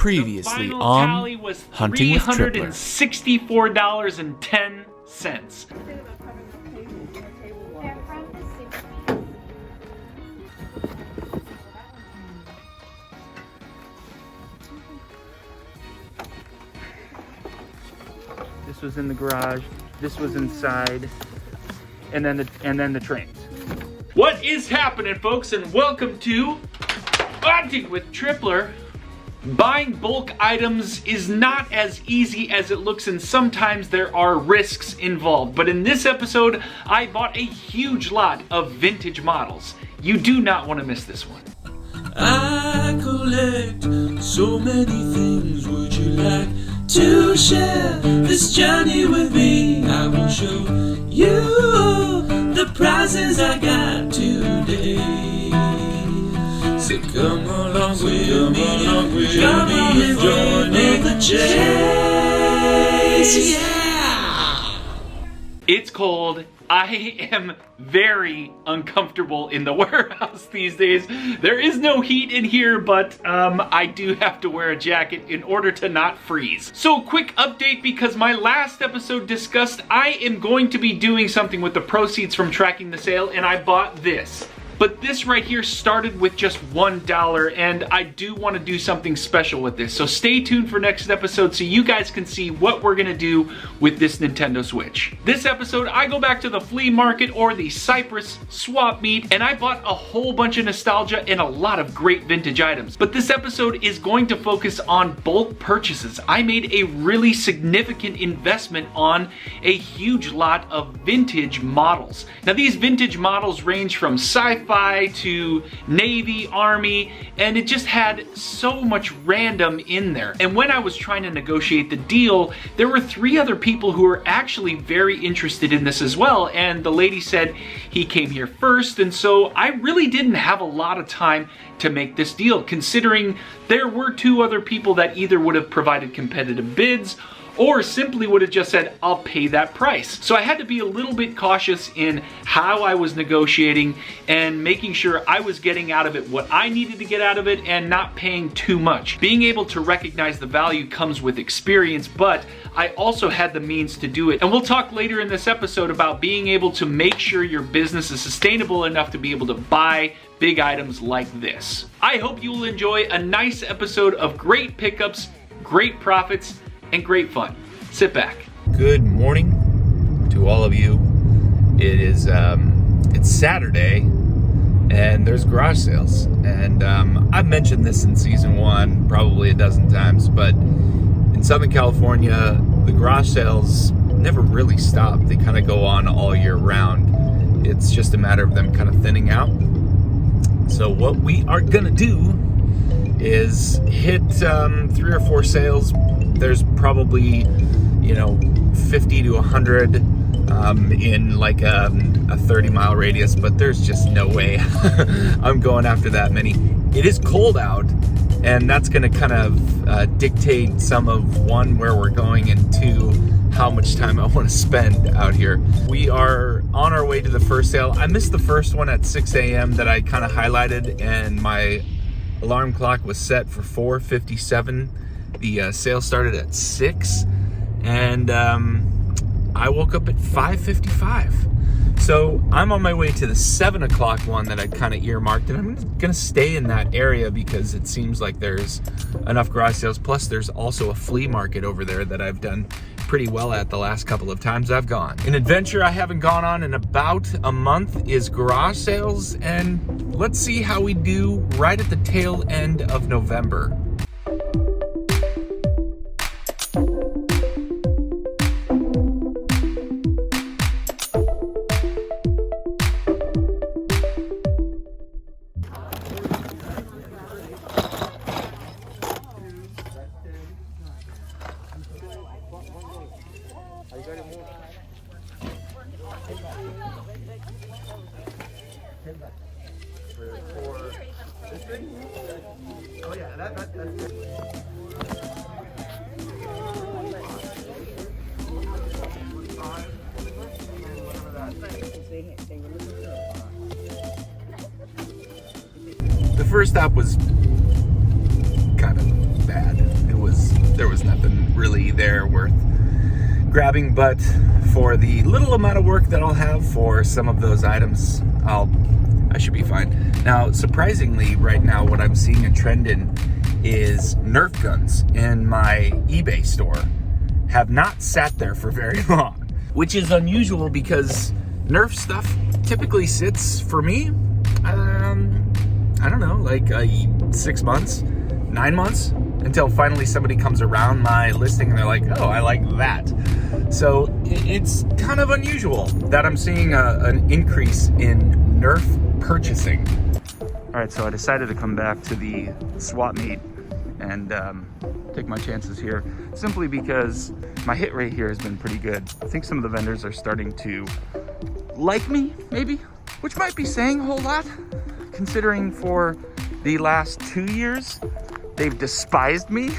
Previously on tally was Hunting with Tripler. $364.10. This was in the garage. This was inside, and then the trains. What is happening, folks, and welcome to Hunting with Tripler. Buying bulk items is not as easy as it looks, and sometimes there are risks involved. But in this episode, I bought a huge lot of vintage models. You do not want to miss this one. I collect so many things. Would you like to share this journey with me? I will show you the prizes I got today. So come along with me, come on and join in the chase. Yeah! It's cold. I am very uncomfortable in the warehouse these days. There is no heat in here, but I do have to wear a jacket in order to not freeze. So quick update, because my last episode discussed I am going to be doing something with the proceeds from tracking the sale, and I bought this. But this right here started with just $1, and I do want to do something special with this. So stay tuned for next episode so you guys can see what we're going to do with this Nintendo Switch. This episode, I go back to the Flea Market, or the Cypress swap meet, and I bought a whole bunch of nostalgia and a lot of great vintage items. But this episode is going to focus on bulk purchases. I made a really significant investment on a huge lot of vintage models. Now, these vintage models range from sci-fi to Navy, Army, and it just had so much random in there. And when I was trying to negotiate the deal, there were 3 other people who were actually very interested in this as well, and the lady said he came here first, and so I really didn't have a lot of time to make this deal, considering there were 2 other people that either would have provided competitive bids or simply would have just said, I'll pay that price. So I had to be a little bit cautious in how I was negotiating and making sure I was getting out of it what I needed to get out of it and not paying too much. Being able to recognize the value comes with experience, but I also had the means to do it. And we'll talk later in this episode about being able to make sure your business is sustainable enough to be able to buy big items like this. I hope you will enjoy a nice episode of great pickups, great profits, and great fun. Sit back. Good morning to all of you. It is it's Saturday, and there's garage sales. And I've mentioned this in season 1 probably a dozen times, but in Southern California, the garage sales never really stop. They kind of go on all year round. It's just a matter of them kind of thinning out. So what we are gonna do is hit 3 or 4 sales. There's probably, 50 to 100 in like a 30-mile radius, but there's just no way I'm going after that many. It is cold out, and that's going to kind of dictate some of, 1, where we're going, and 2, how much time I want to spend out here. We are on our way to the first sale. I missed the first one at 6 a.m. that I kind of highlighted, and my alarm clock was set for 4:57. The sale started at 6, and I woke up at 5:55. So I'm on my way to the 7 o'clock one that I kind of earmarked, and I'm going to stay in that area because it seems like there's enough garage sales. Plus, there's also a flea market over there that I've done pretty well at the last couple of times I've gone. An adventure I haven't gone on in about a month is garage sales, and let's see how we do right at the tail end of November. The first stop was kind of bad. there was nothing really there worth grabbing, but for the little amount of work that I'll have for some of those items, I should be fine. Now, surprisingly, right now, what I'm seeing a trend in is Nerf guns in my eBay store have not sat there for very long, which is unusual because Nerf stuff typically sits for me, I don't know, like 6 months, 9 months, until finally somebody comes around my listing and they're like, oh, I like that. So it's kind of unusual that I'm seeing an increase in Nerf purchasing. All right, so I decided to come back to the swap meet and take my chances here, simply because my hit rate here has been pretty good. I think some of the vendors are starting to like me, maybe, which might be saying a whole lot, considering for the last 2 years, they've despised me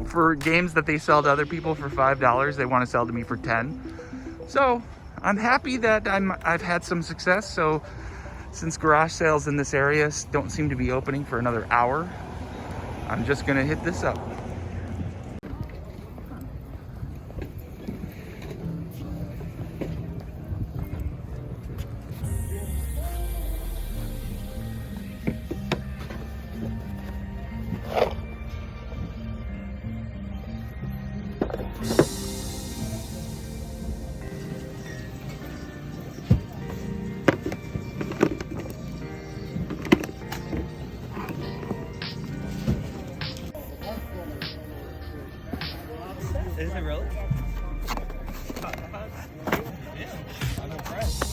for games that they sell to other people for $5, they want to sell to me for 10. So I'm happy that I've had some success. So since garage sales in this area don't seem to be opening for another hour, I'm just gonna hit this up. Is it really? I'm impressed.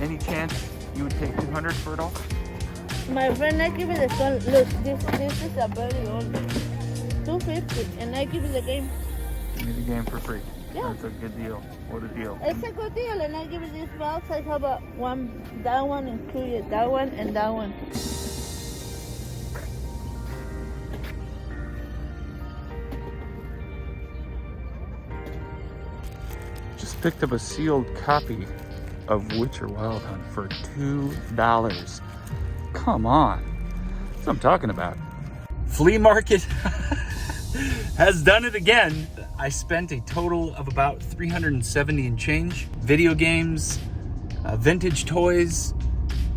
Any chance you would take 200 for it all? My friend, I give you the phone. Look, this is a very old 250, and I give you the game. Give me the game for free. Yeah. That's a good deal. What a deal. It's a good deal, and I give you this box. I have that one included, that one and that one. Just picked up a sealed copy of Witcher Wild Hunt for $2. Come on. That's what I'm talking about. Flea Market has done it again. I spent a total of about $370 and change. Video games, vintage toys,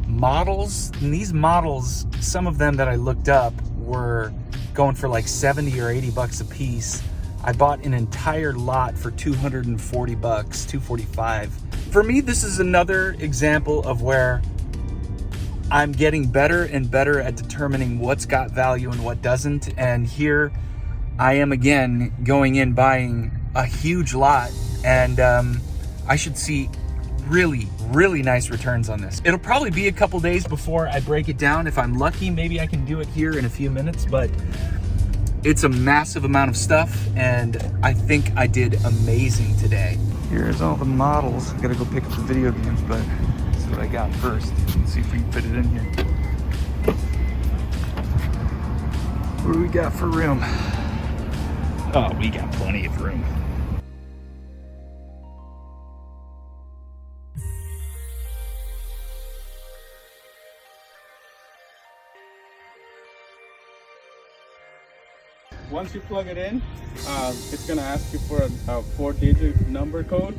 models. And these models, some of them that I looked up were going for like 70 or 80 bucks a piece. I bought an entire lot for 240 bucks, 245. For me, this is another example of where I'm getting better and better at determining what's got value and what doesn't. And here I am again going in buying a huge lot, and I should see really, really nice returns on this. It'll probably be a couple days before I break it down. If I'm lucky, maybe I can do it here in a few minutes, but it's a massive amount of stuff, and I think I did amazing today. Here's all the models. Gotta go pick up the video games, but that's what I got first. Let's see if we can fit it in here. What do we got for room? Oh, we got plenty of room. Once you plug it in, it's gonna ask you for a 4-digit number code,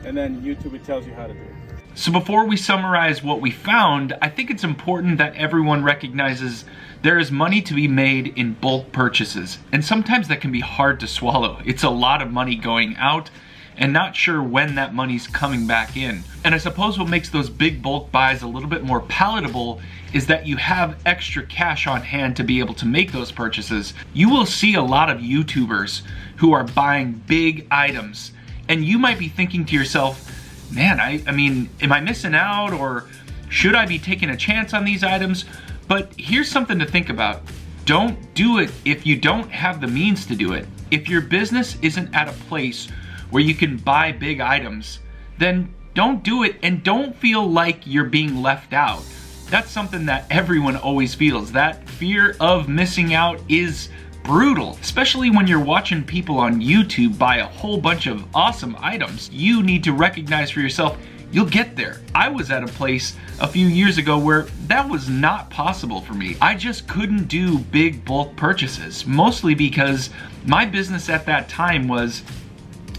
and then YouTube, it tells you how to do it. So before we summarize what we found, I think it's important that everyone recognizes there is money to be made in bulk purchases, and sometimes that can be hard to swallow. It's a lot of money going out, and not sure when that money's coming back in. And I suppose what makes those big bulk buys a little bit more palatable is that you have extra cash on hand to be able to make those purchases. You will see a lot of YouTubers who are buying big items, and you might be thinking to yourself, man, I mean, am I missing out, or should I be taking a chance on these items? But here's something to think about. Don't do it if you don't have the means to do it. If your business isn't at a place where you can buy big items, then don't do it, and don't feel like you're being left out. That's something that everyone always feels. That fear of missing out is brutal, especially when you're watching people on YouTube buy a whole bunch of awesome items. You need to recognize for yourself, you'll get there. I was at a place a few years ago where that was not possible for me. I just couldn't do big bulk purchases, mostly because my business at that time was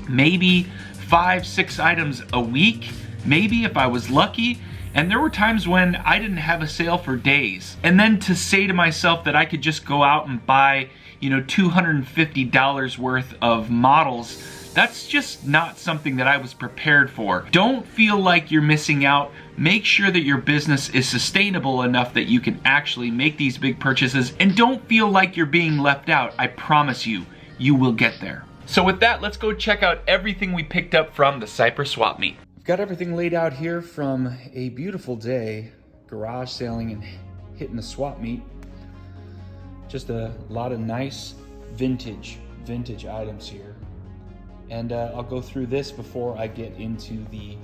maybe 5-6 items a week, maybe if I was lucky. And there were times when I didn't have a sale for days. And then to say to myself that I could just go out and buy, $250 worth of models, that's just not something that I was prepared for. Don't feel like you're missing out. Make sure that your business is sustainable enough that you can actually make these big purchases, and don't feel like you're being left out. I promise you, you will get there. So with that, let's go check out everything we picked up from the Cypress Swap Meet. Got everything laid out here from a beautiful day, garage sailing and hitting the swap meet. Just a lot of nice vintage items here. And I'll go through this before I get into the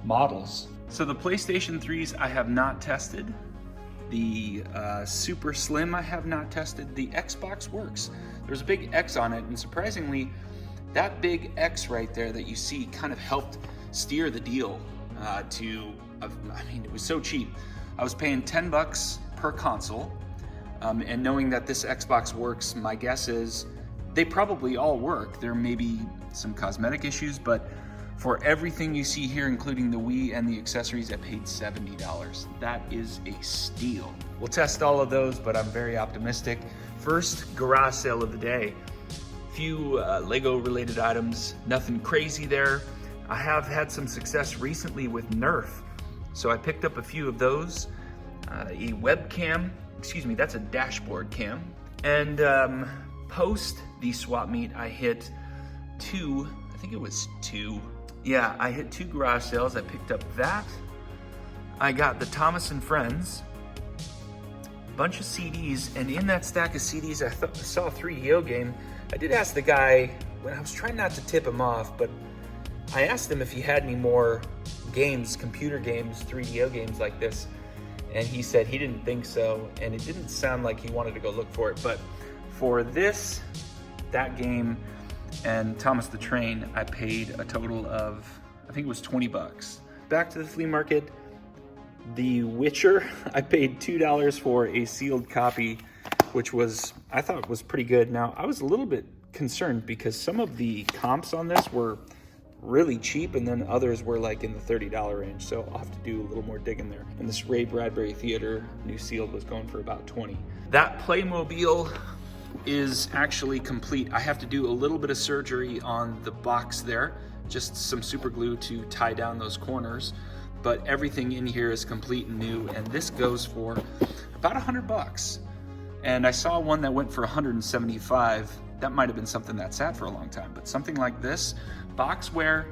models. So the PlayStation 3s I have not tested. The Super Slim I have not tested. The Xbox works. There's a big X on it, and surprisingly, that big X right there that you see kind of helped steer the deal it was so cheap. I was paying $10 per console, and knowing that this Xbox works, my guess is they probably all work. There may be some cosmetic issues, but for everything you see here, including the Wii and the accessories, I paid $70. That is a steal. We'll test all of those, but I'm very optimistic. First garage sale of the day. Few Lego related items, nothing crazy there. I have had some success recently with Nerf, so I picked up a few of those. A webcam, that's a dashboard cam. And post the swap meet, I hit two. Yeah, I hit 2 garage sales. I picked up that. I got the Thomas & Friends, bunch of CDs, and in that stack of CDs, I saw a 3DO game. I did ask the guy, when I was trying not to tip him off, but I asked him if he had any more games, computer games, 3DO games like this, and he said he didn't think so, and it didn't sound like he wanted to go look for it. But for this, that game, and Thomas the Train, I paid a total of, I think it was $20. Back to the flea market. The Witcher, I paid $2 for a sealed copy, which I thought was pretty good. Now, I was a little bit concerned because some of the comps on this were really cheap, and then others were like in the $30 range, so I'll have to do a little more digging there. And this Ray Bradbury Theater new sealed was going for about $20. That Playmobil is actually complete. I have to do a little bit of surgery on the box there, just some super glue to tie down those corners, but everything in here is complete and new, and this goes for about $100. And I saw one that went for $175. That might have been something that sat for a long time, but something like this, boxware,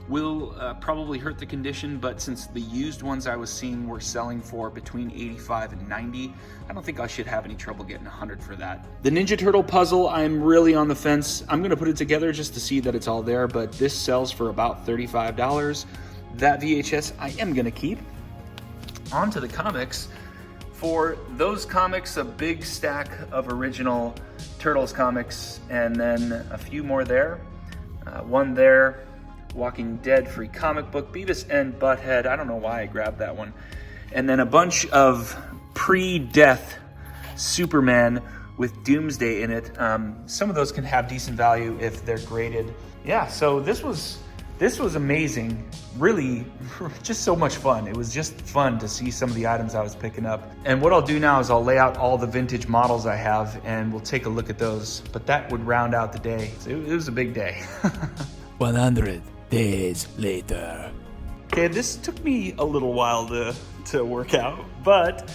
will probably hurt the condition, but since the used ones I was seeing were selling for between $85 and $90, I don't think I should have any trouble getting $100 for that. The Ninja Turtle puzzle, I'm really on the fence. I'm gonna put it together just to see that it's all there, but this sells for about $35. That VHS I am gonna keep. On to the comics. For those comics, a big stack of original Turtles comics, and then a few more there. One there, Walking Dead free comic book, Beavis and Butthead, I don't know why I grabbed that one. And then a bunch of pre-death Superman with Doomsday in it. Some of those can have decent value if they're graded. Yeah, so this was amazing. Really, just so much fun. It was just fun to see some of the items I was picking up. And what I'll do now is I'll lay out all the vintage models I have, and we'll take a look at those. But that would round out the day. So it was a big day. 100 days later. Okay, this took me a little while to work out, but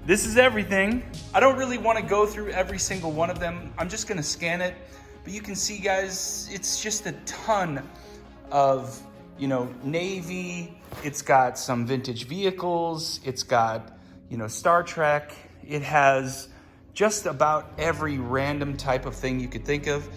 this is everything. I don't really want to go through every single one of them. I'm just gonna scan it, but you can see, guys, it's just a ton of, you know, Navy. It's got some vintage vehicles. It's got, you know, Star Trek. It has just about every random type of thing you could think of.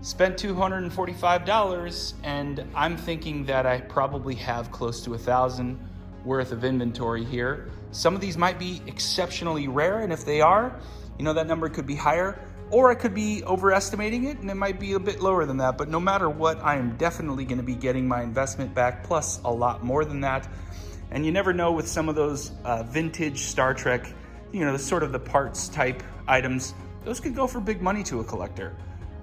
Spent $245, and I'm thinking that I probably have close to 1,000 worth of inventory here. Some of these might be exceptionally rare, and if they are, you know, that number could be higher, or I could be overestimating it, and it might be a bit lower than that. But no matter what, I am definitely gonna be getting my investment back, plus a lot more than that. And you never know with some of those vintage Star Trek, you know, sort of the parts type items, those could go for big money to a collector.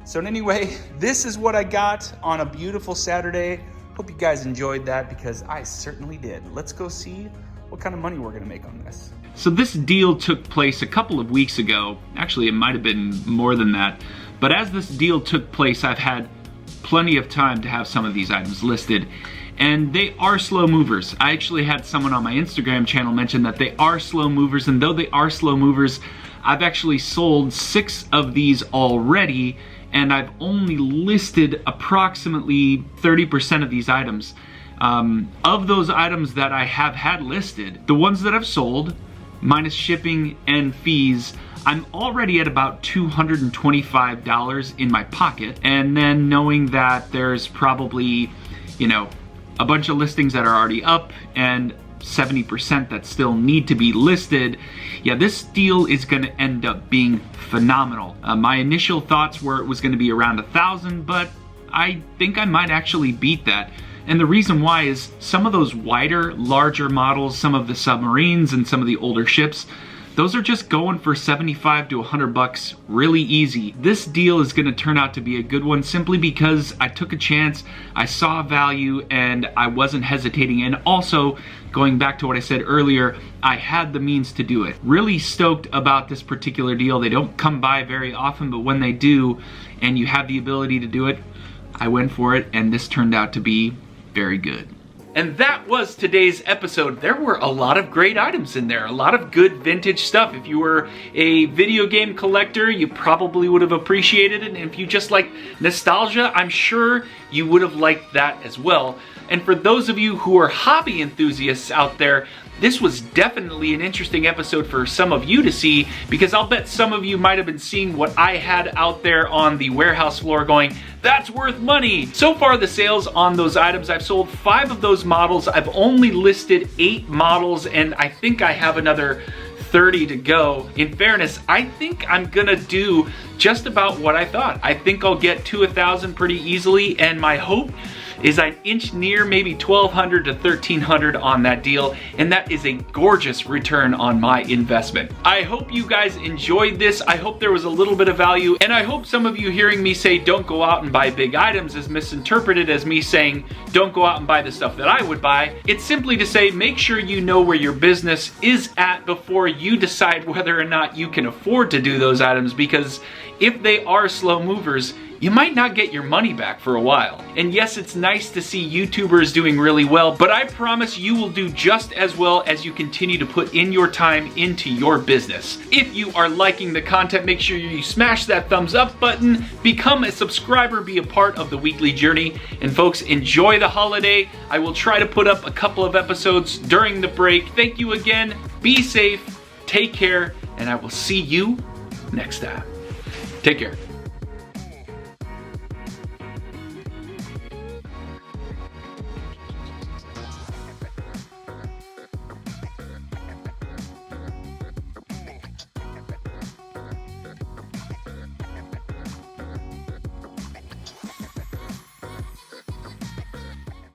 So anyway, this is what I got on a beautiful Saturday. Hope you guys enjoyed that, because I certainly did. Let's go see what kind of money we're gonna make on this. So this deal took place a couple of weeks ago. Actually, it might have been more than that. But as this deal took place, I've had plenty of time to have some of these items listed. And they are slow movers. I actually had someone on my Instagram channel mention that they are slow movers, and though they are slow movers, I've actually sold 6 of these already, and I've only listed approximately 30% of these items. Of those items that I have had listed, the ones that I've sold, minus shipping and fees, I'm already at about $225 in my pocket. And then knowing that there's probably, you know, a bunch of listings that are already up and 70% that still need to be listed, yeah, this deal is gonna end up being phenomenal. My initial thoughts were it was gonna be around 1,000, but I think I might actually beat that. And the reason why is some of those wider, larger models, some of the submarines and some of the older ships, those are just going for 75 to 100 bucks really easy. This deal is gonna turn out to be a good one simply because I took a chance, I saw value, and I wasn't hesitating. And also, going back to what I said earlier, I had the means to do it. Really stoked about this particular deal. They don't come by very often, but when they do, and you have the ability to do it, I went for it, and this turned out to be very good. And that was today's episode. There were a lot of great items in there, a lot of good vintage stuff. If you were a video game collector, you probably would have appreciated it. And if you just like nostalgia, I'm sure you would have liked that as well. And for those of you who are hobby enthusiasts out there, this was definitely an interesting episode for some of you to see, because I'll bet some of you might have been seeing what I had out there on the warehouse floor going, that's worth money. So far, the sales on those items, I've sold 5 of those models. I've only listed 8 models, and I think I have another 30 to go. In fairness, I think I'm gonna do just about what I thought. I think I'll get to 1,000 pretty easily, and my hope is I'd inch near maybe 1,200 to 1,300 on that deal, and that is a gorgeous return on my investment. I hope you guys enjoyed this. I hope there was a little bit of value, and I hope some of you hearing me say don't go out and buy big items is misinterpreted as me saying don't go out and buy the stuff that I would buy. It's simply to say make sure you know where your business is at before you decide whether or not you can afford to do those items, because if they are slow movers, you might not get your money back for a while. And yes, it's nice to see YouTubers doing really well, but I promise you will do just as well as you continue to put in your time into your business. If you are liking the content, make sure you smash that thumbs up button, become a subscriber, be a part of the weekly journey. And folks, enjoy the holiday. I will try to put up a couple of episodes during the break. Thank you again. Be safe, take care, and I will see you next time. Take care.